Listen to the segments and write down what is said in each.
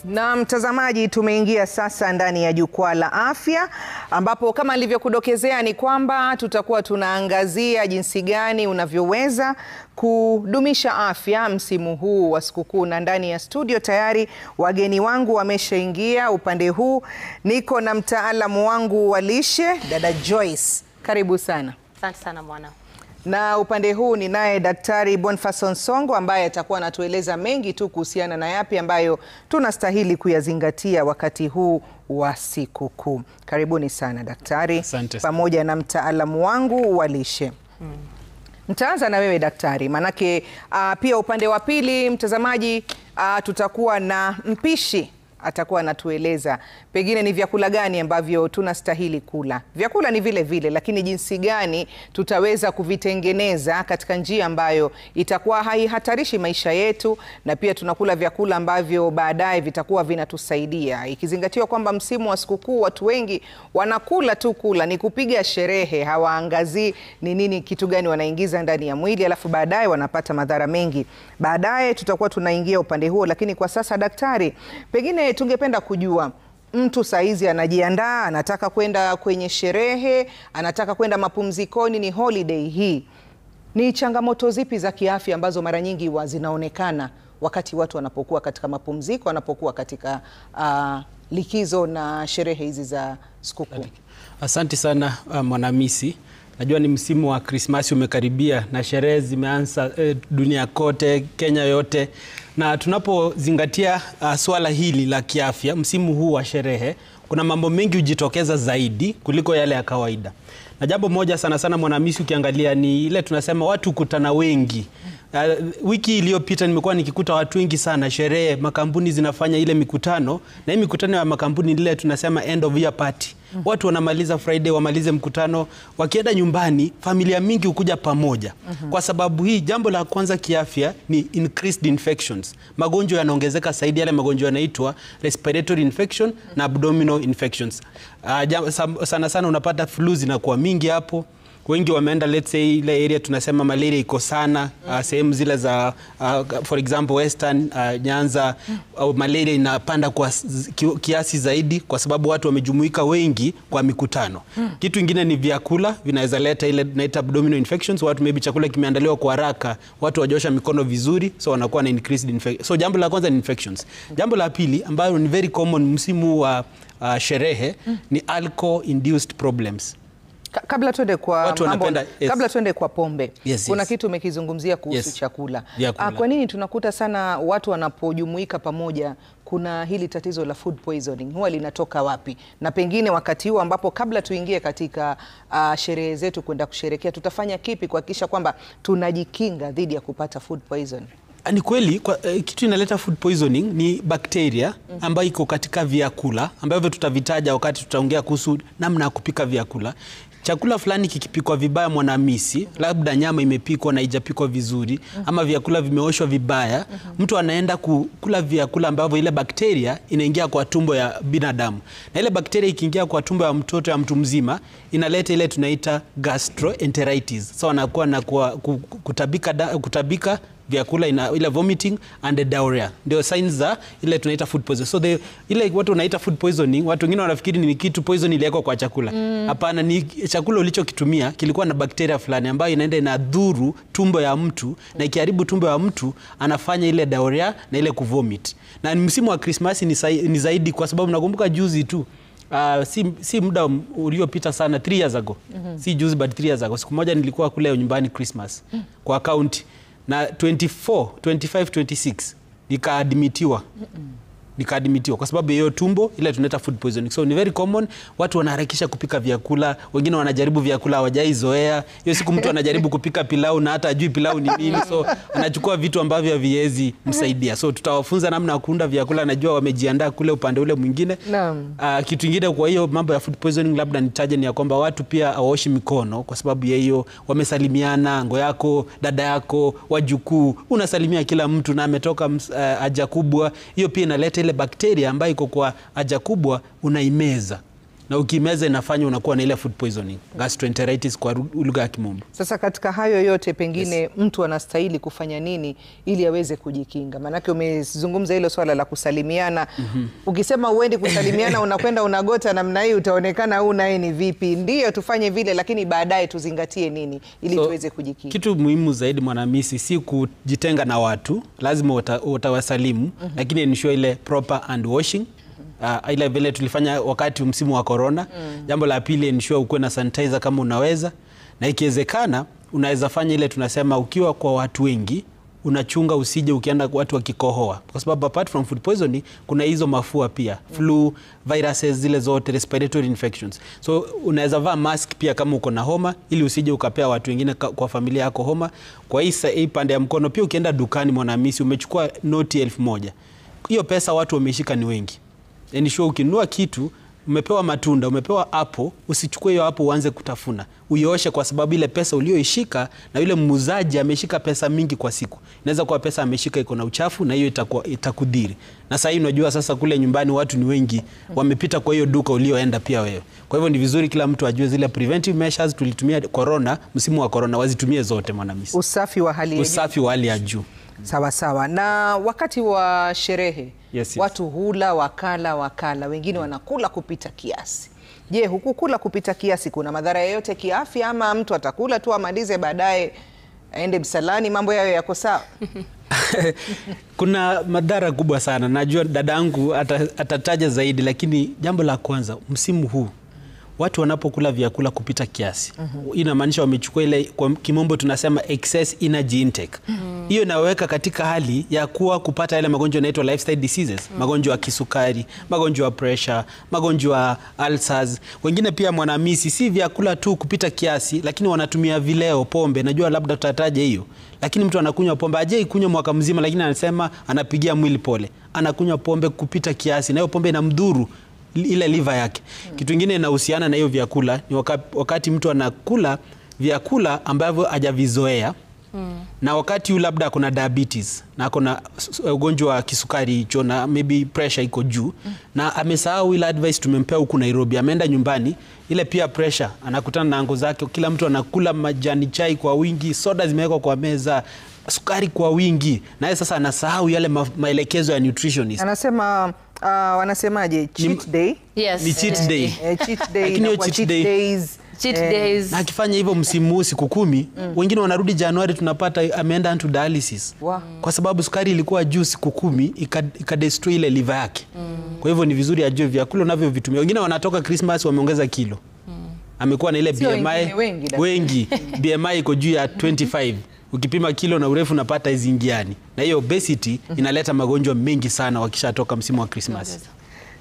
Na mtazamaji, tumeingia sasa ndani ya jukwaa la afya, ambapo kama nilivyokudokezea ni kwamba tutakuwa tunaangazia jinsi gani unavyoweza kudumisha afya msimu huu wa sikukuu. Na ndani ya studio tayari wageni wangu wameshaingia. Upande huu niko na mtaalamu wangu wa lishe, dada Joyce. Karibu sana. Asante sana bwana. Na upande huu ni naye Daktari Boniface Onsongo, ambaye atakuwa anatueleza mengi tu kuhusiana na yapi ambayo tunastahili kuyazingatia wakati huu wa sikukuu. Karibuni sana daktari. Asante. Pamoja na mtaalamu wangu wa lishe. Nitaanza na wewe daktari, manake pia upande wa pili mtazamaji, tutakuwa na mpishi atakuwa anatueleza pengine ni vyakula gani ambavyo tunastahili kula. Vyakula ni vile vile, lakini jinsi gani tutaweza kuvitengeneza katika njia ambayo itakuwa haihatarishi maisha yetu, na pia tunakula vyakula ambavyo baadaye vitakuwa vinatusaidia. Ikizingatiwa kwamba msimu wa sikukuu watu wengi wanakula tu kula, ni kupiga sherehe, hawaangazii ni nini, kitu gani wanaingiza ndani ya mwili, alafu baadaye wanapata madhara mengi. Baadaye tutakuwa tunaingia upande huo, lakini kwa sasa daktari, pengine tungependa kujua mtu saizi anajiandaa, anataka kwenda kwenye sherehe, anataka kwenda mapumzikoni, ni holiday hii. Ni changamoto zipi za kiafya ambazo mara nyingi zinaonekana wakati watu wanapokuwa katika mapumziko, wanapokuwa katika likizo na sherehe hizi za sikukuu? Asante sana Mwanamisi. Najua ni msimu wa Krismasi umekaribia na sherehe zimeanza dunia kote, Kenya yote. Na tunapozingatia swala hili la kiafya, msimu huu wa sherehe, kuna mambo mengi hujitokeza zaidi kuliko yale ya kawaida. Na jambo moja sana sana Mwanamisi ukiangalia ni ile tunasema watu kutana wengi. Wiki iliyopita nimekuwa nikikuta watu wengi sana sherehe, makampuni zinafanya ile mikutano, na hii mikutano ya makampuni ile tunasema end of year party. Watu wanamaliza Friday, wamalize mkutano, wakienda nyumbani, familia mingi hukuja pamoja. Kwa sababu hii, jambo la kwanza kiafya ni increased infections. Magonjwa yanaongezeka zaidi, yale magonjwa yanaitwa respiratory infection na abdominal infections. Sana sana unapata flu zinakuwa mingi hapo. Wengi wameenda, let's say, ile area tunasema malaria iko sana, sehemu zile za for example Western, Nyanza, malaria inapanda kwa kiasi zaidi kwa sababu watu wamejumuika wengi kwa mikutano. Kitu kingine ni vyakula vinaweza leta ile naita abdominal infections. Watu maybe chakula kimeandaliwa kwa haraka, watu wajosha mikono vizuri, so wanakuwa na increased infection. So jambo la kwanza ni infections. Jambo la pili ambayo ni very common msimu wa sherehe ni alcohol induced problems. Kabla tuende kwa mambo, kabla tuende kwa pombe, kuna kitu umekizungumzia kuhusu chakula. Kwa nini tunakuta sana watu wanapojumuika pamoja kuna hili tatizo la food poisoning? Huwa linatoka wapi? Na pengine wakati huu ambapo kabla tuingie katika sherehe zetu kwenda kusherekea, tutafanya kipi kuhakikisha kwamba tunajikinga dhidi ya kupata food poisoning? Ni kweli kitu inaleta food poisoning ni bakteria ambayo iko katika vyakula ambavyo tutavitaja wakati tutaongea kuhusu namna ya kupika vyakula. Chakula fulani kikipikwa vibaya Mwanamisi, labda nyama imepikwa na haijapikwa vizuri, ama vyakula vimeoshwa vibaya, mtu anaenda kula vyakula ambavyo ile bakteria inaingia kwa tumbo ya binadamu. Na ile bakteria ikiingia kwa tumbo ya mtoto ya mtu mzima, inaleta ile tunaita gastroenteritis. So anakuwa na kutabika vyakula, ile vomiting and diarrhea. Ndio signs za ile tunaita food poisoning. So ile watu wanaita food poisoning, watu wengine wanafikiri ni kitu poison iliyowekwa kwa chakula. Hapana, ni chakula ulichokitumia kilikuwa na bakteria fulani ambayo inaenda inadhuru tumbo ya mtu, na ikiharibu tumbo ya mtu anafanya ile diarrhea na ile kuvomit. Na msimu wa Christmas ni zaidi kwa sababu nakumbuka juzi tu, si muda uliopita sana, 3 years ago. Si juzi but 3 years ago. Siku moja nilikuwa kule nyumbani Christmas kwa county. Na 25, 26 nikaadmitiwa kwa sababu hiyo tumbo ile tunaita food poisoning. So ni very common, watu wanaharakisha kupika vyakula, wengine wanajaribu vyakula hawajaizoea. Hiyo siku mtu anajaribu kupika pilau na hata ajui pilau ni nini, so anachukua vitu ambavyo haviwezi msaidia. So tutawafunza namna ya kuunda vyakula, najua wamejiandaa kule upande ule mwingine. Kitu kingine kwa hiyo mambo ya food poisoning labda nitaje ni ya kwamba watu pia hawaoshi mikono, kwa sababu ya hiyo wamesalimiana, ngo yako, dada yako, wajukuu, unasalimia kila mtu na ametoka haja kubwa. Hiyo pia inaleta ile bakteria ambayo iko kwa haja kubwa unaimeza. na ukimeza inafanya unakuwa na ile food poisoning, gastroenteritis kwa lugha ya Kimombo. Sasa katika hayo yote pengine mtu anastahili kufanya nini ili aweze kujikinga? Maanake umezungumza hilo swala la kusalimiana. Ukisema uendi kusalimiana unakwenda unagota namna hii, utaonekana huu naye ni vipi? Ndiyo tufanye vile, lakini baadaye tuzingatie nini ili tuweze kujikinga? Kitu muhimu zaidi Mwanamisi si kujitenga na watu, lazima utawasalimu, lakini ensure ile proper hand washing. Ile vile tulifanya wakati msimu wa corona. Jambo la pili, ensure ukuwe na sanitizer kama unaweza, na ikiwezekana unaweza fanya ile tunasema ukiwa kwa watu wengi unachunga usije ukienda kwa watu wakikohoa, kwa sababu apart from food poisoning kuna hizo mafua pia, flu, viruses zile zote, respiratory infections. So unaweza vaa mask pia kama uko na homa, ili usije ukapea watu wengine kwa familia yako homa. Kwa hii pande ya mkono pia, ukienda dukani Mwanamisi umechukua noti 1000, hiyo pesa watu wameshika ni wengi. Ensure ukinunua kitu, umepewa matunda, umepewa apple, usichukue hiyo apple uanze kutafuna. Uioshe, kwa sababu ile pesa ulioishika na yule muuzaji ameshika pesa mingi kwa siku. Inaweza kuwa pesa ameshika iko na uchafu, na hiyo itakudhiri. Na sasa unajua sasa kule nyumbani watu ni wengi, wamepita kwa hiyo duka ulioenda pia wewe. Kwa hivyo ni vizuri kila mtu ajue zile preventive measures tulitumia corona, msimu wa corona, wazitumie zote Mwanamisi. Usafi wa hali ya juu. Sawa sawa. Na wakati wa sherehe, watu hula wakala, wengine wanakula kupita kiasi. Je, hukukula kupita kiasi kuna madhara yoyote kiafya, ama mtu atakula tu amalize baadaye aende msalani mambo yayo yako sawa? Kuna madhara kubwa sana. Najua dadangu atataja zaidi, lakini jambo la kwanza, msimu huu watu wanapokula vyakula kupita kiasi, inamaanisha wamechukua ile kwa Kimombo tunasema excess energy intake. Hiyo inaweka katika hali ya kupata ile magonjwa yanaitwa lifestyle diseases, magonjwa ya kisukari, magonjwa ya pressure, magonjwa ya ulcers. Wengine pia Mwanamisi, si vyakula tu kupita kiasi, lakini wanatumia vileo, pombe. Najua labda tutataja hiyo, lakini mtu anakunywa pombe, aje ikunywa mwaka mzima, lakini anasema anapigia mwili pole. Anakunywa pombe kupita kiasi, na hiyo pombe inamdhuru ile liver yake. Kitu kingine inahusiana na hiyo vyakula ni wakati mtu anakula vyakula ambavyo hajavizoea, na wakati yule labda kuna diabetes na kuna ugonjwa wa kisukari hicho, na maybe pressure iko juu, na amesahau ile advice tumempea huku Nairobi, ameenda nyumbani, ile pia pressure, anakutana na ango zake, kila mtu anakula majani chai kwa wingi, soda zimewekwa kwa meza, sukari kwa wingi, na yeye sasa anasahau yale maelekezo ya nutritionist. Anasema wanasemaje, cheat day? Yes. Ni cheat day. Cheat day na kwa cheat days. Cheat days. Na akifanya hivyo msimu siku 10, wengine wanarudi Januari tunapata ameenda into dialysis. Kwa sababu sukari ilikuwa juu siku 10, ikadestroy ile liver yake. Kwa hivyo ni vizuri ajue vyakula navyo vitumia. Wengine wanatoka Christmas wameongeza kilo. Amekuwa na ile BMI wengi. BMI iko juu ya 25. Ukipima kilo na urefu unapata hizi ingiani. Na hiyo obesity inaleta magonjwa mengi sana wakishatoka msimu wa Christmas.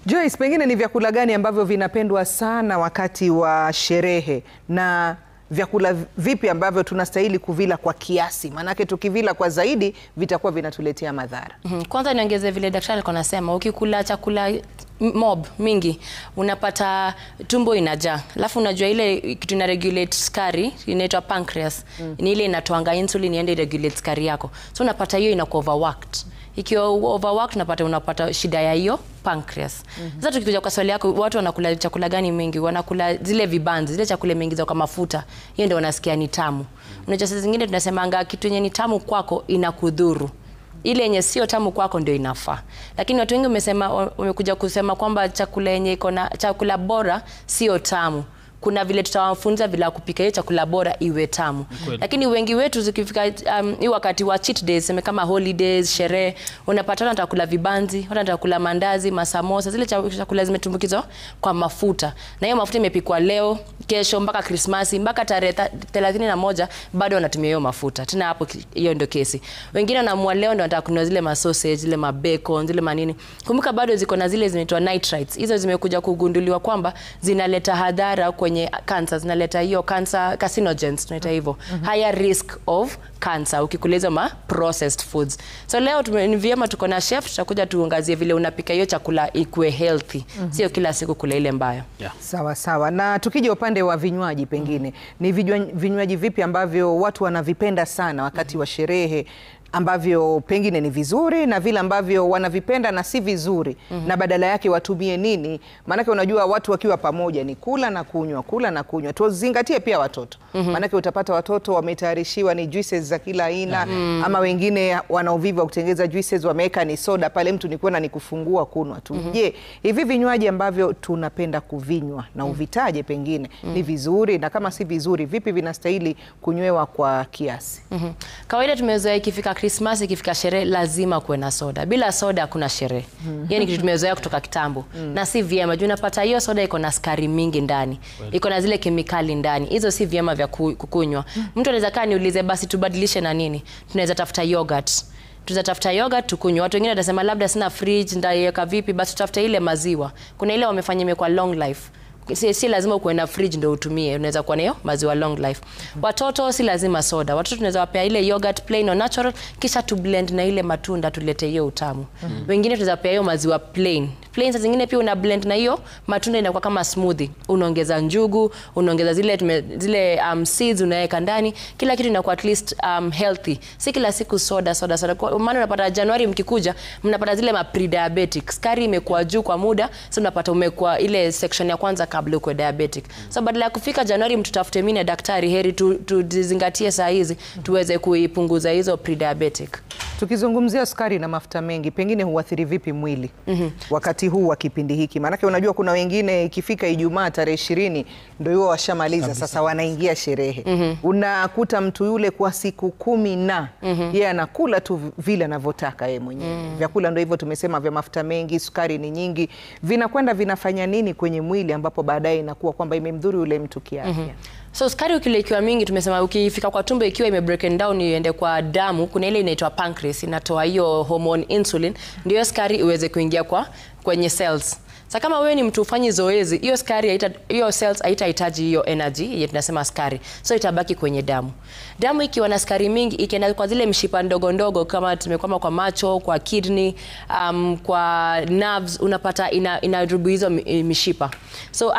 Joyce, pengine ni vyakula gani ambavyo vinapendwa sana wakati wa sherehe, na vyakula vipi ambavyo tunastahili kuvila kwa kiasi? Maanake tukivila kwa zaidi vitakuwa vinatuletea madhara. Kwanza niongeze vile daktari alikuwa anasema, ukikula chakula mob mingi unapata tumbo inajaa. Alafu unajua ile kitu ina regulate sukari inaitwa pancreas. Ni ile inatoanga insulin iende regulate sukari yako. So unapata hiyo inakuwa overworked. Ikiwa overworked unapata shida ya hiyo pancreas. Sasa tukikuja kwa swali yako, watu wanakula chakula gani mengi? Wanakula zile vibanzi, zile chakula mengi za kwa mafuta. Hiyo ndio wanasikia ni tamu. Unajua saa zingine tunasemanga kitu yenye ni tamu kwako inakudhuru. Ile yenye sio tamu kwako ndio inafaa. Lakini watu wengi wamekuja kusema kwamba chakula yenye iko na chakula bora sio tamu. Kuna vile tutawafunza vile kupika hiyo chakula bora iwe tamu. Lakini wengi wetu zikifika hii wakati wa cheat days, kama holidays, sherehe, unapata watakula vibanzi, watakula mandazi, masamosa, zile chakula zimetumbukizwa kwa mafuta. Na hiyo mafuta imepikwa leo, kesho, mpaka Krismasi, mpaka tarehe 31 bado wanatumia hiyo mafuta. Tena hapo hiyo ndio kesi. Wengine wanaamua leo ndio wanataka kununua zile masausage, zile mabacon, zile manini. Kumbuka bado ziko na zile zinaitwa nitrites. Hizo zimekuja kugunduliwa kwamba zinaleta hadhara kwenye cancer, zinaleta hiyo cancer carcinogens tunaita hivyo, higher risk of cancer ukikula hizo processed foods. So leo ni vyema tuko na chef, tutakuja tuangazie vile unapika hiyo chakula ikuwe healthy, sio kila siku kula ile mbaya. Sawa sawa. Na tukija upande wa vinywaji, pengine ni vinywaji vipi ambavyo watu wanavipenda sana wakati wa sherehe, ambavyo pengine ni vizuri na vile ambavyo wanavipenda na si vizuri, na badala yake watumie nini? Maanake unajua watu wakiwa pamoja ni kula na kunywa, kula na kunywa. Tuzingatie pia watoto. Maanake utapata watoto wametayarishiwa ni juices za kila aina, ama wengine wana uvivu wa kutengeneza juices wameweka ni soda pale, mtu ni kuona ni kufungua kunwa tu. Je, hivi vinywaji ambavyo tunapenda kuvinywa na uvitaje pengine ni vizuri, na kama si vizuri vipi vinastahili kunywewa kwa kiasi? Kawaida tumezoea ikifika Christmas, ikifika sherehe lazima kuwe na soda. Bila soda hakuna sherehe. Hiyo ni kitu tumezoea kutoka kitambo. Na si vyema. Juu unapata hiyo soda iko na sukari mingi ndani. Iko na zile kemikali ndani. Hizo si vyema vya kukunywa. Mtu anaweza kaa niulize basi tubadilishe na nini? Tunaweza tafuta yogurt. Tutatafuta yogurt tukunywe. Watu wengine watasema labda sina fridge, ndaiweka vipi? Basi tutafute ile maziwa. Kuna ile wamefanya imekuwa long life. Si lazima uwe na fridge ndio utumie, unaweza kuwa nayo maziwa long life. Watoto si lazima soda. Watoto tunaweza wapea ile yogurt plain or natural, kisha tu blend na ile matunda tulete hiyo utamu. Wengine tunaweza wapea hiyo maziwa plain. Saa zingine pia una blend na hiyo matunda inakuwa kama smoothie. Unaongeza njugu, unaongeza zile seeds unaweka ndani. Kila kitu inakuwa at least healthy. Si kila siku soda. Kwa maana unapata Januari mkikuja, mnapata zile pre-diabetic. Sukari imekuwa juu kwa muda, so unapata umekuwa ile section ya kwanza kabla uko diabetic. So badala ya kufika Januari mtutafute mimi na daktari, heri tuzingatie saa hizi tuweze kuipunguza hizo pre-diabetic. Tukizungumzia sukari na mafuta mengi, pengine huathiri vipi mwili wakati huu wa kipindi hiki? Maanake unajua kuna wengine ikifika Ijumaa tarehe 20 ndio hiyo washamaliza sasa wanaingia sherehe. Unakuta mtu yule kwa siku 10 na yeye anakula tu vile anavyotaka yeye mwenyewe. Vyakula ndio hivyo tumesema vya mafuta mengi, sukari ni nyingi. Vinakwenda vinafanya nini kwenye mwili ambapo baadaye inakuwa kwamba imemdhuru yule mtu kiafya? So sukari ukiwa mingi tumesema ukifika kwa tumbo ikiwa imebreak down iende kwa damu, kuna ile inaitwa pancreas inatoa hiyo hormone insulin, ndio sukari iweze kuingia kwenye cells. Sasa kama wewe ni mtu ufanyi zoezi, hiyo cells haitahitaji hiyo energy yenye tunasema sukari. So itabaki kwenye damu. Damu ikiwa na sukari mingi ikienda kwa zile mshipa ndogo ndogo kama tumekwama kwa macho, kwa kidney, kwa nerves, unapata inarubu hizo mishipa. So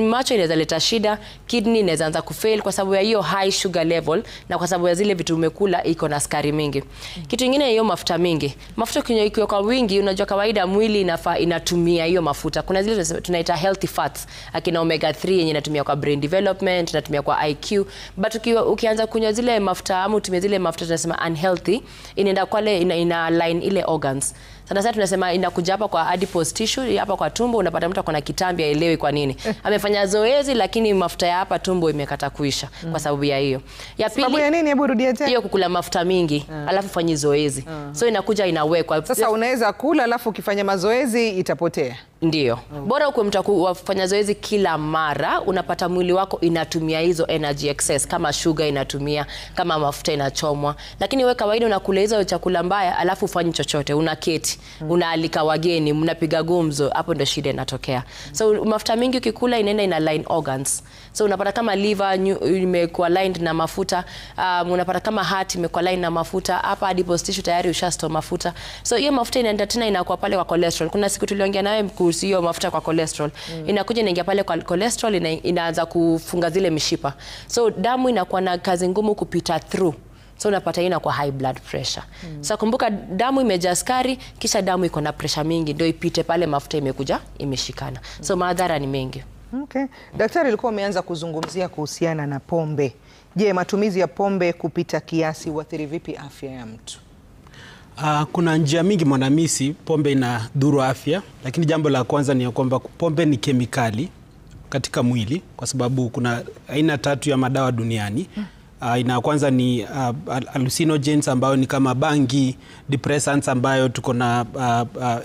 macho inaweza leta shida, kidney inaweza anza kufail kwa sababu ya hiyo high sugar level na kwa sababu ya zile vitu umekula iko na sukari mingi. Kitu kingine hiyo mafuta mingi. Mafuta ikiwa kwa wingi, unajua kawaida mwili inatumia hiyo mafuta. Kuna zile tunaita healthy fats, akina omega 3 yenye inatumia kwa brain development, inatumia kwa IQ. But ukianza kunywa zile mafuta ama utumie zile mafuta tunasema unhealthy, inaenda kwale ina line ile organs. Sasa tunasema inakuja hapa kwa adipose tissue, hapa kwa tumbo unapata mtu akona kitambi haelewi kwa nini. Amefanya zoezi lakini mafuta ya hapa tumbo imekata kuisha kwa sababu ya hiyo. Ya pili, sababu ya nini? Hebu rudia tena. Hiyo kukula mafuta mingi alafu fanyi zoezi. So inakuja inawekwa. Sasa unaweza kula alafu ukifanya mazoezi itapotea. Ndio. Bora uko mtu wafanya zoezi kila mara, unapata mwili wako inatumia hizo energy excess, kama sugar inatumia, kama mafuta inachomwa. Lakini wewe kawaida unakula hizo chakula mbaya alafu ufanyi chochote, unaketi, unaalika wageni, mnapiga gumzo, hapo ndio shida inatokea. So mafuta mingi ukikula inaenda ina line organs. So unapata kama liver imekuwa lined na mafuta, unapata kama heart imekuwa lined na mafuta, hapa adipose tissue tayari ushastore mafuta. So hiyo mafuta inaenda tena inakuwa pale kwa cholesterol. Kuna siku tuliongea nawe kuhusu hiyo mafuta kwa cholesterol. Inakuja inaingia pale kwa cholesterol, inaanza kufunga zile mishipa. So damu inakuwa na kazi ngumu kupita through. So unapata ina kwa high blood pressure. So kumbuka damu imejaa sukari, kisha damu iko na pressure mingi ndio ipite pale mafuta imekuja imeshikana. So madhara ni mengi. Okay. Daktari alikuwa ameanza kuzungumzia kuhusiana na pombe. Je, matumizi ya pombe kupita kiasi huathiri vipi afya ya mtu? Kuna njia mingi Mwanamisi, pombe inadhuru afya, lakini jambo la kwanza ni kwamba pombe ni kemikali katika mwili kwa sababu kuna aina 3 ya madawa duniani. Aina kwanza ni hallucinogens ambayo ni kama bangi, depressants ambayo tuko na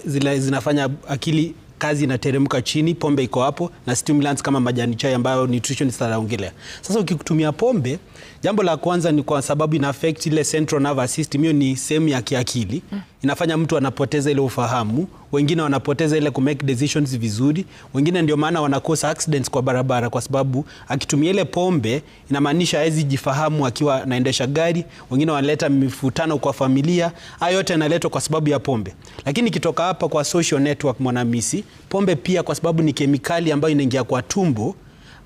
zile zinafanya akili kazi inateremka chini, pombe iko hapo, na stimulants kama majani chai ambayo nutritionist anaongelea. Sasa ukitumia pombe, jambo la kwanza ni kwa sababu ina affect ile central nervous system, hiyo ni sehemu ya kiakili. Inafanya mtu anapoteza ile ufahamu, wengine wanapoteza ile ku make decisions vizuri, wengine ndio maana wanakosa accidents kwa barabara kwa sababu akitumia ile pombe inamaanisha hawezi jifahamu akiwa anaendesha gari, wengine wanaleta mivutano kwa familia. Hayo yote yanaletwa kwa sababu ya pombe. Lakini kitoka hapa kwa social network Mwanamisi, pombe pia kwa sababu ni kemikali ambayo inaingia kwa tumbo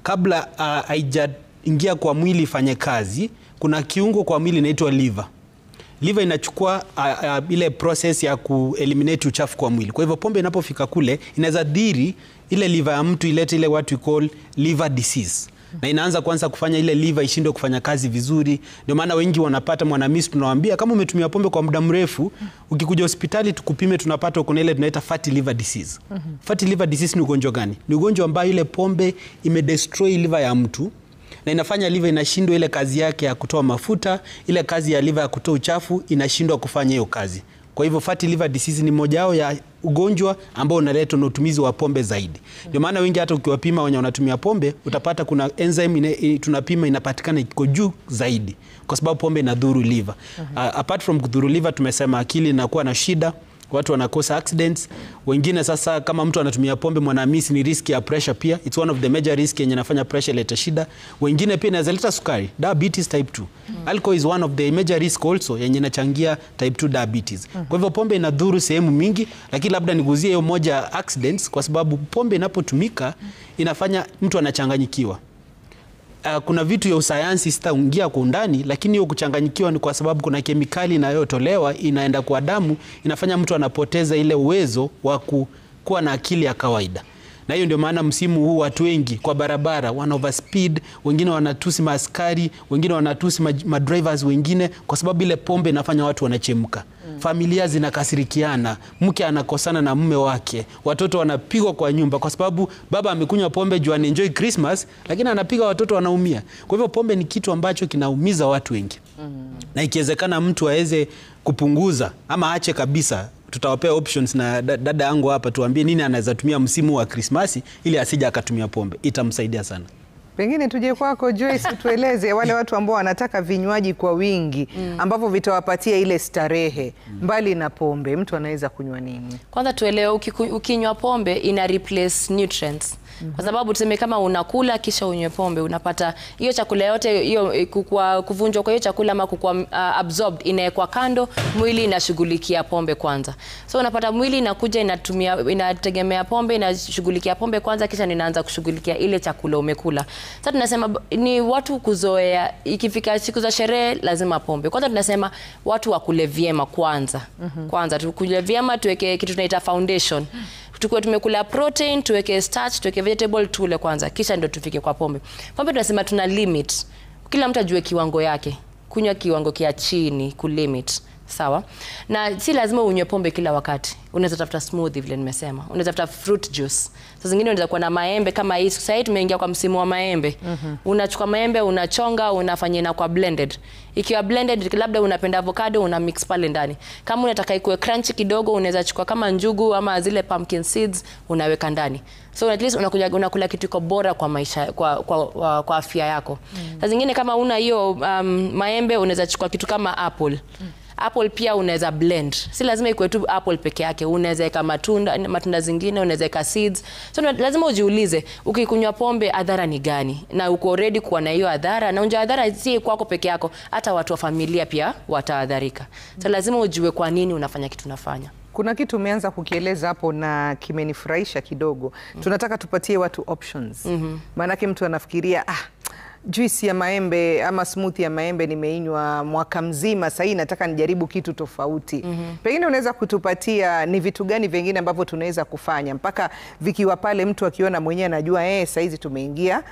kabla haijaingia kwa mwili ifanye kazi, kuna kiungo kwa mwili inaitwa liver. liver inachukua ile process ya kueliminate uchafu kwa mwili. Kwa hivyo pombe inapofika kule inaweza dhiri ile liver ya mtu, ilete ile what we call liver disease. Na inaanza kwanza kufanya ile liver ishindwe kufanya kazi vizuri. Ndio maana wengi wanapata Mwanamisi tunawaambia kama umetumia pombe kwa muda mrefu, ukikuja hospitali tukupime, tunapata uko na ile tunaita fatty liver disease. Fatty liver disease ni ugonjwa gani? Ni ugonjwa ambao ile pombe imedestroy liver ya mtu na inafanya liver inashindwa ile kazi yake ya kutoa mafuta, ile kazi ya liver ya kutoa uchafu inashindwa kufanya hiyo kazi. Kwa hivyo fatty liver disease ni mojao ya ugonjwa ambao unaletwa na utumizi wa pombe zaidi. Ndio maana wengi hata ukiwapima wenye wanatumia pombe utapata kuna enzyme tunapima inapatikana iko juu zaidi kwa sababu pombe inadhuru liver. Apart from kudhuru liver, tumesema akili inakuwa na shida, watu wanakosa accidents. Wengine sasa kama mtu anatumia pombe Mwanamisi ni risk ya pressure pia. It's one of the major risk yenye inafanya pressure leta shida. Wengine pia inaweza leta sukari, diabetes type 2. Alcohol is one of the major risk also yenye inachangia type 2 diabetes. Kwa hivyo pombe inadhuru sehemu mingi, lakini labda niguzie hiyo moja accidents kwa sababu pombe inapotumika inafanya mtu anachanganyikiwa. Kuna vitu ya usayansi sitaingia kwa undani, lakini hiyo kuchanganyikiwa ni kwa sababu kuna kemikali inayotolewa inaenda kwa damu, inafanya mtu anapoteza ile uwezo wa kuwa na akili ya kawaida. Na hiyo ndio maana msimu huu watu wengi kwa barabara wana overspeed, wengine wanatusi maaskari, wengine wanatusi madrivers wengine kwa sababu ile pombe inafanya watu wanachemka. Familia zinakasirikiana, mke anakosana na mume wake, watoto wanapigwa kwa nyumba kwa sababu baba amekunywa pombe juu enjoy Christmas, lakini anapiga watoto wanaumia. Kwa hivyo pombe ni kitu ambacho kinaumiza watu wengi. Na ikiwezekana mtu aweze kupunguza ama aache kabisa, tutawapea options na dada yangu hapa tuambie nini anaweza tumia msimu wa Krismasi ili asije akatumia pombe. Itamsaidia sana. Pengine tuje kwako Joyce, tueleze wale watu ambao wanataka vinywaji kwa wingi ambavyo vitawapatia ile starehe mbali na pombe, mtu anaweza kunywa nini? Kwanza tuelewe ukinywa pombe ina replace nutrients. Kwa sababu tuseme kama unakula kisha unywe pombe, unapata hiyo chakula yote hiyo kuvunjwa kwa hiyo chakula ama kukua absorbed inaekwa kando, mwili inashughulikia pombe kwanza. So unapata mwili inakuja inategemea pombe, inashughulikia pombe kwanza kisha inaanza kushughulikia ile chakula umekula. Sasa tunasema ni watu kuzoea, ikifika siku za sherehe lazima pombe. Kwanza tunasema watu wakule vyema kwanza. Kwanza tukule vyema, tuweke kitu tunaita foundation. Tukue tumekula protein, tuweke starch, tuweke vegetable, tule kwanza, kisha ndio tufike kwa pombe. Pombe tunasema tuna limit. Kila mtu ajue kiwango yake. Kunywa kiwango kia chini, kulimit. Sawa? Na si lazima unywe pombe kila wakati. Unaweza tafuta smoothie vile nimesema. Unaweza tafuta fruit juice. Sasa zingine unaweza kuwa na maembe kama hii. Sasa tumeingia kwa msimu wa maembe. Unachukua maembe, unachonga, unafanya na kwa blended. Ikiwa blended, labda unapenda avocado, una mix pale ndani. Kama unataka ikuwe crunchy kidogo, unaweza chukua kama njugu ama zile pumpkin seeds, unaweka ndani. So at least unakula kitu kiko bora kwa maisha, kwa afya yako. Sasa zingine kama una hiyo maembe, unaweza chukua kitu kama apple. Apple pia unaweza blend. Si lazima ikuwe tu apple peke yake. Unaweza weka matunda zingine, unaweza weka seeds. So lazima ujiulize, ukikunywa pombe adhara ni gani? Na uko ready kuwa na hiyo adhara? Na unja adhara si kwako peke yako, hata watu wa familia pia wataadharika. So lazima ujue kwa nini unafanya kitu unafanya. Kuna kitu umeanza kukieleza hapo na kimenifurahisha kidogo. Tunataka tupatie watu options. Maanake mtu anafikiria juice ya maembe ama smoothie ya maembe nimeinywa mwaka mzima, sasa nataka nijaribu kitu tofauti. Pengine unaweza kutupatia ni vitu gani vingine ambavyo tunaweza kufanya mpaka vikiwa pale mtu akiona mwenyewe anajua sasa hizi tumeingia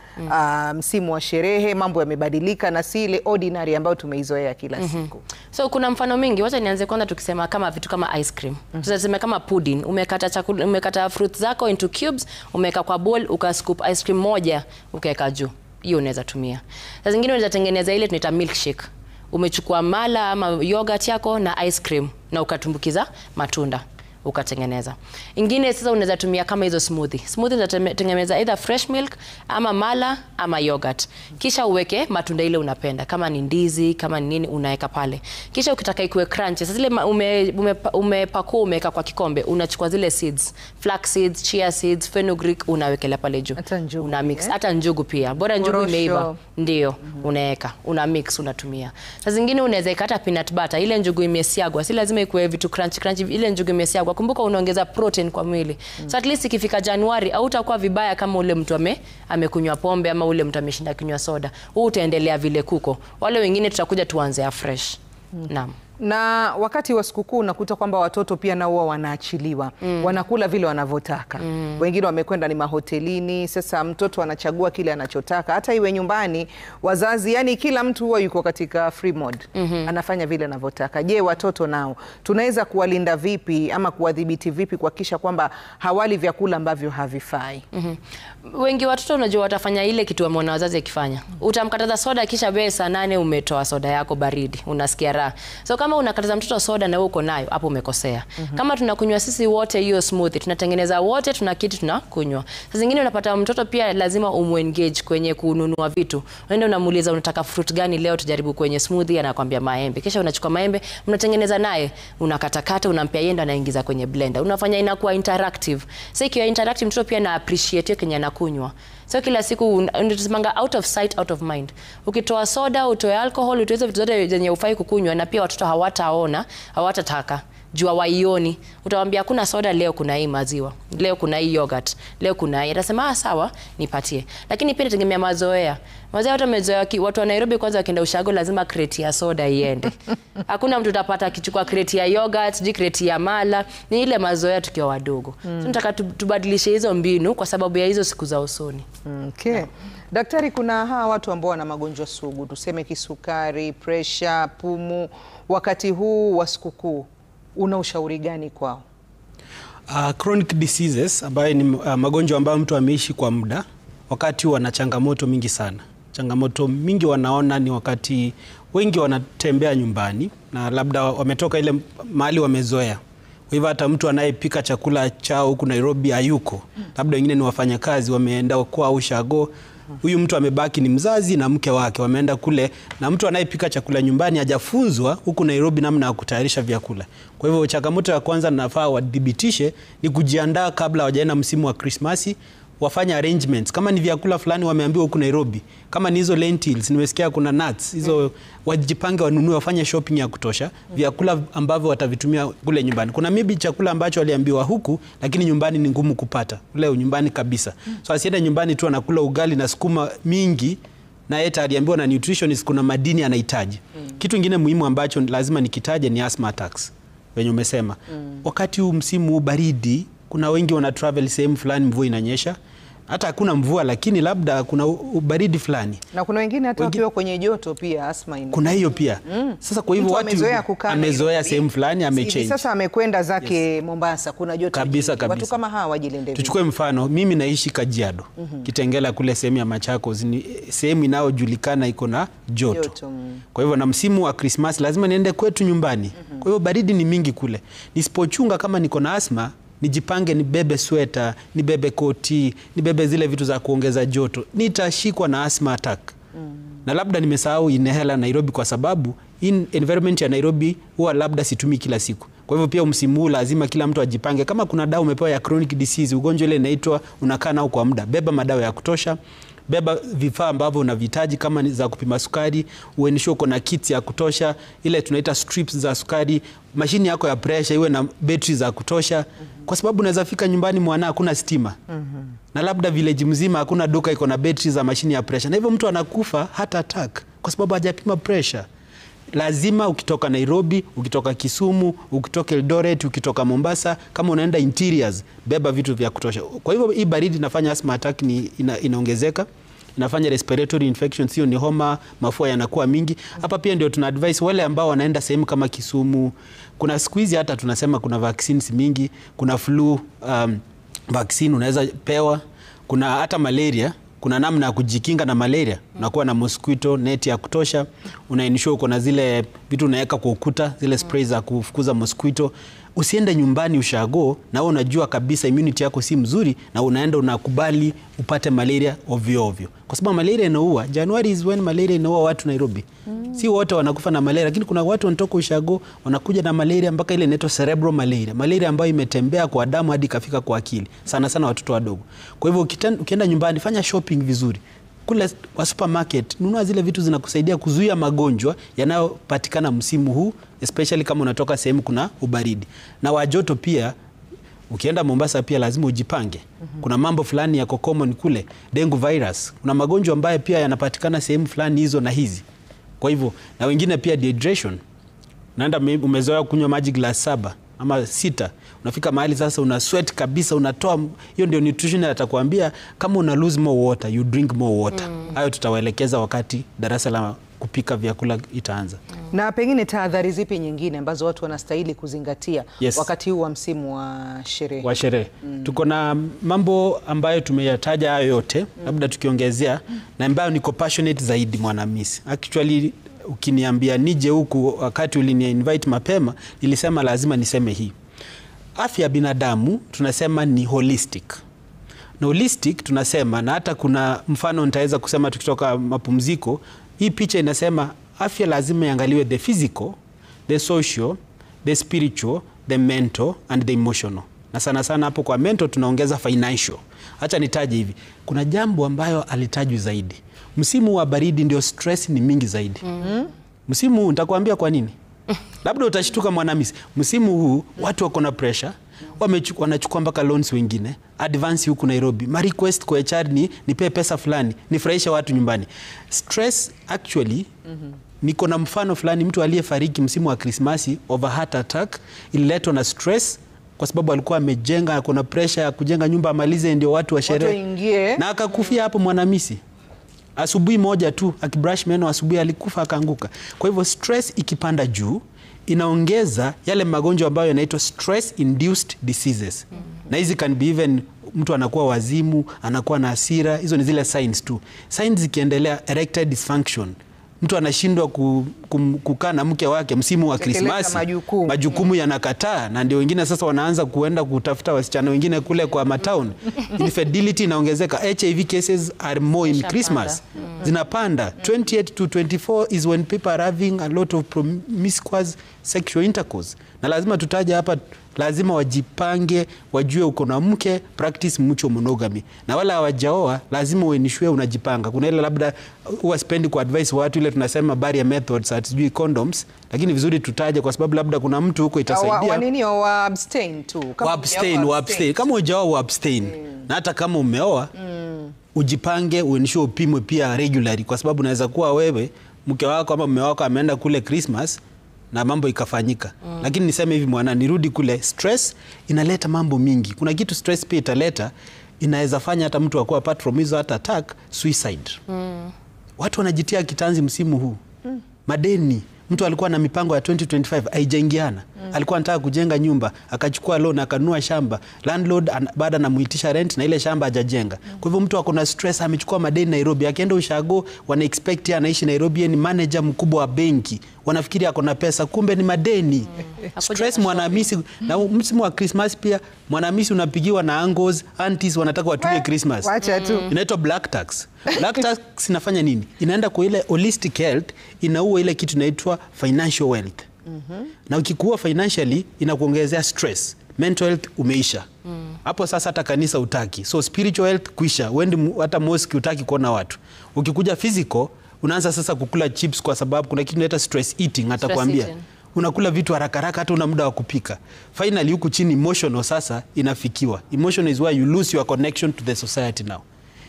msimu wa sherehe, mambo yamebadilika na si ile ordinary ambayo tumeizoea kila siku. So kuna mfano mingi. Wacha nianze kwanza tukisema kama vitu kama ice cream. Tunasema kama pudding. Umekata fruit zako into cubes, umeweka kwa bowl, ukascoop ice cream moja, ukaweka juu. Hiyo unaweza tumia. Sasa zingine unaweza tengeneza ile tunaita milkshake. Umechukua mala ama yogurt yako na ice cream na ukatumbukiza matunda ukatengeneza. Ingine sasa unaweza tumia kama hizo smoothie. Smoothie unaweza tengeneza either fresh milk ama mala ama yogurt. Kisha uweke matunda ile unapenda. Kama ni ndizi, kama ni nini unaweka pale. Kisha ukitaka ikuwe crunchy. Sasa zile umepakua umeweka kwa kikombe, unachukua zile seeds, flax seeds, chia seeds, fenugreek unawekelea pale juu. Una mix. Hata njugu pia. Bora njugu imeiva. Ndio, unaweka. Una mix unatumia. Sasa zingine unaweza ikata peanut butter. Ile njugu imesiagwa. Si lazima ikuwe vitu crunchy. Ile njugu imesiagwa. Kumbuka unaongeza protein kwa mwili. So at least ikifika Januari hautakuwa vibaya kama ule mtu amekunywa pombe ama ule mtu ameshinda kunywa soda. Huu utaendelea vile kuko. Wale wengine tutakuja tuanze afresh. Naam. Na wakati wa sikukuu unakuta kwamba watoto pia nao wanaachiliwa, wanakula vile wanavyotaka. Wengine wamekwenda ni mahotelini, sasa mtoto anachagua kile anachotaka. Hata iwe nyumbani, wazazi, yani kila mtu huwa yuko katika free mode, anafanya vile anavyotaka. Je, watoto nao tunaweza kuwalinda vipi ama kuwadhibiti vipi kuhakikisha kwamba hawali vyakula ambavyo havifai? Wengi watoto unajua watafanya ile kitu wameona wazazi akifanya. Utamkataza soda kisha wewe saa 8 umetoa soda yako baridi, unasikia raha. So kama unakataza mtoto soda na wewe uko nayo, hapo umekosea. Kama tunakunywa sisi wote hiyo smoothie, tunatengeneza wote, tuna kitu tunakunywa. Sasa zingine unapata mtoto pia lazima umengage kwenye kununua vitu. Unaenda unamuuliza unataka fruit gani leo tujaribu kwenye smoothie, anakuambia maembe. Kisha unachukua maembe, mnatengeneza naye, unakatakata, unampea yeye ndo anaingiza kwenye blender. Unafanya inakuwa interactive. Sasa ikiwa interactive mtoto pia na appreciate hiyo kenye anakunywa. So kila siku unatumanga out of sight out of mind. Ukitoa soda, utoe alcohol, utoe hizo vitu zote zenye ufai kukunywa, na pia watoto hawataona, hawatataka. Jua waioni. Utawaambia hakuna soda leo, kuna hii maziwa. Leo kuna hii yogurt. Leo kuna hii. Atasema sawa, nipatie. Lakini pia inategemea mazoea. Mazoea watu wamezoea, watu wa Nairobi kwanza wakienda ushago lazima crate ya soda iende. Hakuna mtu utapata akichukua crate ya yogurt, crate ya mala. Ni ile mazoea tukiwa wadogo. So nataka tubadilishe hizo mbinu kwa sababu ya hizo siku za usoni. Okay. Daktari, kuna hawa watu ambao wana magonjwa sugu, tuseme kisukari, pressure, pumu, wakati huu wa sikukuu, una ushauri gani kwao? Chronic diseases ambayo ni magonjwa ambayo mtu ameishi kwa muda, wakati wana changamoto mingi sana. Changamoto mingi wanaona ni wakati wengi wanatembea nyumbani na labda wametoka ile mahali wamezoea. Kwa hivyo hata mtu anayepika chakula chao huku Nairobi hayuko. Labda wengine ni wafanyakazi wameenda kwa ushago. Huyu mtu amebaki ni mzazi na mke wake wameenda kule, na mtu anayepika chakula nyumbani hajafunzwa huku Nairobi namna ya kutayarisha vyakula. Kwa hivyo changamoto ya kwanza nafaa wadhibitishe ni kujiandaa kabla hawajaenda msimu wa Krismasi, wafanye arrangements. Kama ni vyakula fulani wameambiwa huku Nairobi, kama ni hizo lentils, nimesikia kuna nuts, hizo wajipange wanunue, wafanye shopping ya kutosha, vyakula ambavyo watavitumia kule nyumbani. Kuna maybe chakula ambacho waliambiwa huku lakini nyumbani ni ngumu kupata. Ule nyumbani kabisa. So asiende nyumbani tu anakula ugali na sukuma mingi, na yeye aliambiwa na nutritionist kuna madini anahitaji. Kitu kingine muhimu ambacho lazima nikitaje ni asthma attacks. Wenye umesema. Wakati huu msimu baridi, kuna wengi wana travel sehemu fulani mvua inanyesha. Hata hakuna mvua lakini labda kuna baridi fulani. Na kuna wengine hata wakiwa kwenye joto pia asma ina. Kuna hiyo pia. Sasa kwa hivyo watu amezoea sehemu fulani amechange. Sasa amekwenda zake Mombasa, kuna joto kabisa. Watu kama hawa wajilinde. Tuchukue mfano, mimi naishi Kajiado. Kitengela kule sehemu ya Machakos, ni sehemu inayojulikana iko na joto. Kwa hivyo na msimu wa Christmas lazima niende kwetu nyumbani. Kwa hivyo baridi ni mingi kule. Nisipochunga kama niko na asma, nijipange nibebe sweta, nibebe koti, nibebe zile vitu za kuongeza joto, nitashikwa na asthma attack. Na labda nimesahau inhaler Nairobi kwa sababu environment ya Nairobi huwa labda situmi kila siku. Kwa hivyo pia msimu huu lazima kila mtu ajipange. Kama kuna dawa umepewa ya chronic disease, ugonjwa ile inaitwa unakaa nao kwa muda, beba madawa ya kutosha. Beba vifaa ambavyo unavihitaji kama ni za kupima sukari, uenishe uko na kits ya kutosha, ile tunaita strips za sukari, mashini yako ya pressure iwe na battery za kutosha, kwa sababu unaweza fika nyumbani mwana hakuna stima. Na labda village mzima hakuna duka iko na battery za mashini ya pressure. Na hivyo mtu anakufa heart attack kwa sababu hajapima pressure. Lazima ukitoka Nairobi, ukitoka Kisumu, ukitoka Eldoret, ukitoka Mombasa, kama unaenda interiors, beba vitu vya kutosha. Kwa hivyo hii baridi inafanya asthma attack inaongezeka, inafanya respiratory infection, sio ni homa, mafua yanakuwa mingi. Hapa pia ndio tuna advise wale ambao wanaenda sehemu kama Kisumu. Kuna siku hizi hata tunasema kuna vaccines mingi, kuna flu vaccine unaweza pewa, kuna hata malaria. Kuna namna ya kujikinga na malaria. Unakuwa na mosquito net ya kutosha, unaensure uko na zile vitu unaweka kwa ukuta, zile sprays za kufukuza mosquito. Usiende nyumbani ushago na wewe unajua kabisa immunity yako si mzuri, na unaenda unakubali upate malaria ovyo ovyo. Kwa sababu malaria inaua. January is when malaria inaua watu Nairobi. Si wote wanakufa na malaria, lakini kuna watu wanatoka ushago wanakuja na malaria mpaka ile inaitwa cerebral malaria. Malaria ambayo imetembea kwa damu hadi kafika kwa akili. Sana sana watoto wadogo. Kwa hivyo ukienda nyumbani fanya shopping vizuri. Kule kwa supermarket nunua zile vitu zinakusaidia kuzuia magonjwa yanayopatikana msimu huu, especially kama unatoka sehemu kuna ubaridi. Na wajoto pia ukienda Mombasa pia lazima ujipange. Kuna mambo fulani yako common kule, dengue virus. Kuna magonjwa ambayo pia yanapatikana sehemu fulani hizo na hizi. Kwa hivyo na wengine pia dehydration. Unaenda umezoea kunywa maji glass 7 ama 6. Unafika mahali sasa una sweat kabisa, unatoa. Hiyo ndio nutrition atakwambia kama una lose more water, you drink more water. Hayo tutawaelekeza wakati darasa la kupika vyakula itaanza. Na pengine tahadhari zipi nyingine ambazo watu wanastahili kuzingatia wakati huu wa msimu wa sherehe? Tuko na mambo ambayo tumeyataja hayo yote, labda tukiongezea na ambayo niko passionate zaidi Mwanamisi. Actually ukiniambia nije huku wakati ulini-invite mapema, nilisema lazima niseme hii. Afya ya binadamu tunasema ni holistic. Na holistic tunasema, na hata kuna mfano nitaweza kusema tukitoka mapumziko, hii picha inasema afya lazima iangaliwe the physical, the social, the spiritual, the mental and the emotional. Na sana sana hapo kwa mental tunaongeza financial. Acha nitaje hivi. Kuna jambo ambayo alitajwa zaidi. Msimu wa baridi ndio stress ni mingi zaidi. Msimu huu nitakwambia kwa nini. Labda utashtuka Mwanamisi. Msimu huu watu wako na pressure, wanachukua mpaka loans wengine, advance huku Nairobi. Ma request kwa HR nipe pesa fulani, nifurahisha watu nyumbani. Stress actually, niko na mfano fulani, mtu aliyefariki msimu wa Krismasi over heart attack, ililetwa na stress kwa sababu alikuwa amejenga, kuna pressure ya kujenga nyumba amalize ndio watu wa sherehe. Na akakufia hapo Mwanamisi. Asubuhi moja tu akibrush meno asubuhi alikufa akaanguka. Kwa hivyo stress ikipanda juu inaongeza yale magonjwa ambayo yanaitwa stress induced diseases. Na hizi can be even mtu anakuwa wazimu, anakuwa na hasira, hizo ni zile signs tu. Signs zikiendelea, erectile dysfunction. Mtu anashindwa kukaa na mke wake msimu wa Krismasi. Majukumu yanakataa, na ndio wengine sasa wanaanza kuenda kutafuta wasichana wengine kule kwa matown. Infidelity inaongezeka. HIV cases are more in Christmas. Zinapanda. 28 to 24 is when people are having a lot of promiscuous sexual intercourse. Na lazima tutaja hapa, lazima wajipange, wajue uko na mke, practice mucho monogamy. Na wala hawajaoa lazima uenishwe unajipanga. Kuna ile labda huwa spendi ku advise watu ile tunasema barrier methods atijui condoms, lakini vizuri tutaje kwa sababu labda kuna mtu huko itasaidia. Wa abstain tu. Wa abstain. Kama hujaoa wa abstain. Na hata kama umeoa ujipange, uenishwe upimwe pia regularly, kwa sababu unaweza kuwa wewe mke wako ama mume wako ameenda kule Christmas na mambo ikafanyika. Lakini niseme hivi nirudi kule, stress inaleta mambo mingi. Kuna kitu stress pia italeta, inaweza fanya hata mtu akuwa apart from hizo attack, suicide. Watu wanajitia kitanzi msimu huu. Madeni. Mtu alikuwa na mipango ya 2025 haijaingiana. Alikuwa anataka kujenga nyumba, akachukua loan, akanunua shamba. Landlord baada anamuitisha rent na ile shamba hajajenga. Kwa hivyo mtu akona stress, amechukua madeni Nairobi. Akienda ushago, wana expect anaishi Nairobi, ni manager mkubwa wa benki. Wanafikiri akona pesa, kumbe ni madeni. Stress Mwanamisi. Na msimu wa Christmas pia Mwanamisi unapigiwa na uncles, aunties wanataka watumie Christmas. Wacha tu. Inaitwa black tax. Black tax inafanya nini? Inaenda kwa ile holistic health, inaua ile kitu inaitwa financial wealth. Na ukikuwa financially inakuongezea stress. Mental health umeisha. Hapo sasa hata kanisa utaki. So spiritual health kuisha. Wendi hata mosque utaki kuona watu. Ukikuja physical unaanza sasa kukula chips kwa sababu kuna kitu inaitwa stress eating, atakwambia. Unakula vitu haraka haraka hata una muda wa kupika. Finally huku chini emotional sasa inafikiwa. Emotion is where you lose your connection to the society now.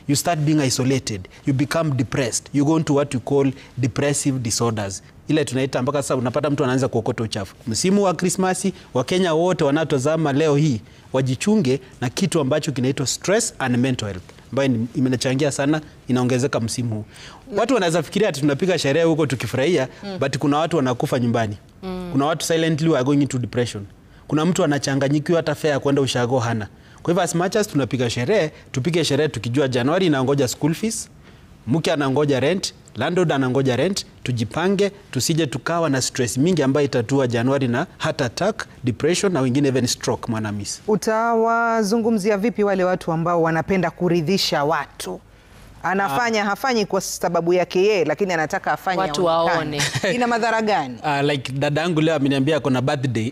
You start being isolated. You become depressed. You go into what you call depressive disorders. Ile tunaita mpaka sasa unapata mtu anaanza kuokota uchafu. Msimu wa Krismasi, Wakenya wote wanatazama leo hii wajichunge na kitu ambacho kinaitwa stress and mental health, ambayo imenachangia sana, inaongezeka msimu huu. Watu wanaweza fikiria ati tunapiga sherehe huko tukifurahia, but kuna watu wanakufa nyumbani. Kuna watu silently are going into depression. Kuna mtu anachanganyikiwa hata fare kwenda ushago hana. Kwa hivyo as much as tunapiga sherehe, tupige sherehe tukijua Januari inaongoja school fees, mke anangoja rent, landlord anangoja rent, tujipange, tusije tukawa na stress mingi ambayo itatua Januari na heart attack, depression na wengine even stroke Mwanamisi. Utawazungumzia vipi wale watu ambao wanapenda kuridhisha watu? Anafanya hafanyi kwa sababu yake yeye, lakini anataka afanye watu waone. Ina madhara gani? Like dadangu leo ameniambia kuna birthday.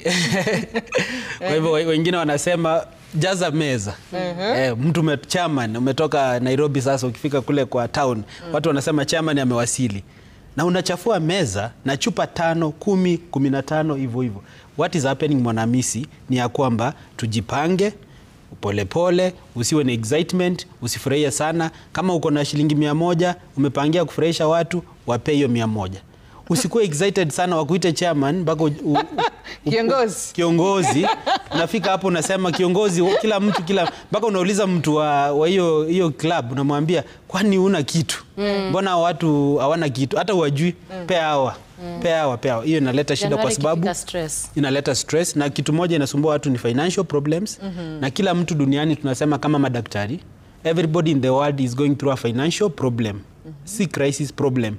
Kwa hivyo wengine wanasema jaza meza. Mtu chairman umetoka Nairobi sasa ukifika kule kwa town, watu wanasema chairman amewasili. Na unachafua meza na chupa 5, 10, 15 hivyo hivyo. What is happening Mwanamisi ni ya kwamba tujipange polepole, usiwe na excitement, usifurahie sana. Kama uko na shilingi 100, umepangia kufurahisha watu, wape hiyo 100. usikuwe excited sana wakuite chairman mpaka kiongozi. Unafika hapo unasema kiongozi, kila mtu mpaka unauliza mtu wa hiyo club, unamwambia kwani una kitu? Mbona watu hawana kitu? Hata uwajui. Pea hawa. Hiyo inaleta shida kwa sababu inaleta stress, na kitu moja inasumbua watu ni financial problems. Na kila mtu duniani tunasema kama madaktari, everybody in the world is going through a financial problem. Si crisis problem.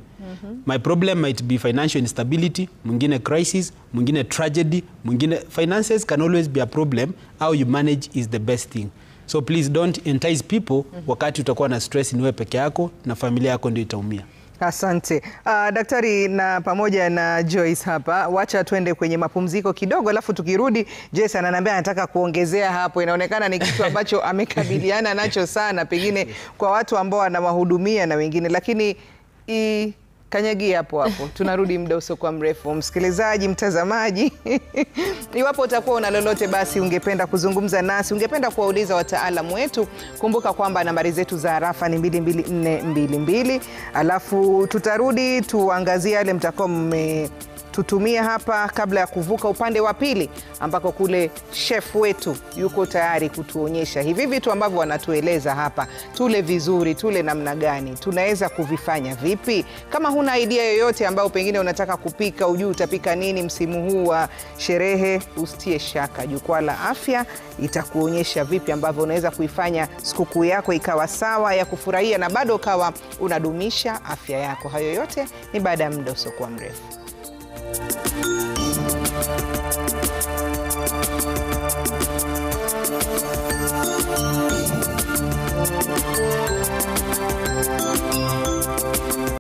My problem might be financial instability, mwingine crisis, mwingine tragedy, mwingine finances can always be a problem. How you manage is the best thing. So please don't entice people wakati utakuwa na stress niwe peke yako na familia yako ndio itaumia. Asante. Daktari na pamoja na Joyce hapa, wacha tuende kwenye mapumziko kidogo, alafu tukirudi Joyce ananiambia anataka kuongezea hapo. Inaonekana ni kitu ambacho amekabiliana nacho sana, pengine kwa watu ambao anawahudumia na wengine, lakini kanyagi hapo. Tunarudi muda usiokuwa mrefu. Msikilizaji, mtazamaji, iwapo utakuwa una lolote basi ungependa kuzungumza nasi, ungependa kuwauliza wataalamu wetu, kumbuka kwamba nambari zetu za arafa ni 22422. Alafu tutarudi tuangazie yale mtakao tutumia hapa kabla ya kuvuka upande wa pili, ambako kule chef wetu yuko tayari kutuonyesha hivi vitu ambavyo wanatueleza hapa. Tule vizuri, tule namna gani, tunaweza kuvifanya vipi? Kama huna idea yoyote ambayo pengine unataka kupika, ujui utapika nini msimu huu wa sherehe, usitie shaka. Jukwaa la Afya itakuonyesha vipi ambavyo unaweza kuifanya sikukuu yako ikawa sawa ya kufurahia na bado ukawa unadumisha afya yako. Hayo yote ni baada ya muda usiokuwa mrefu.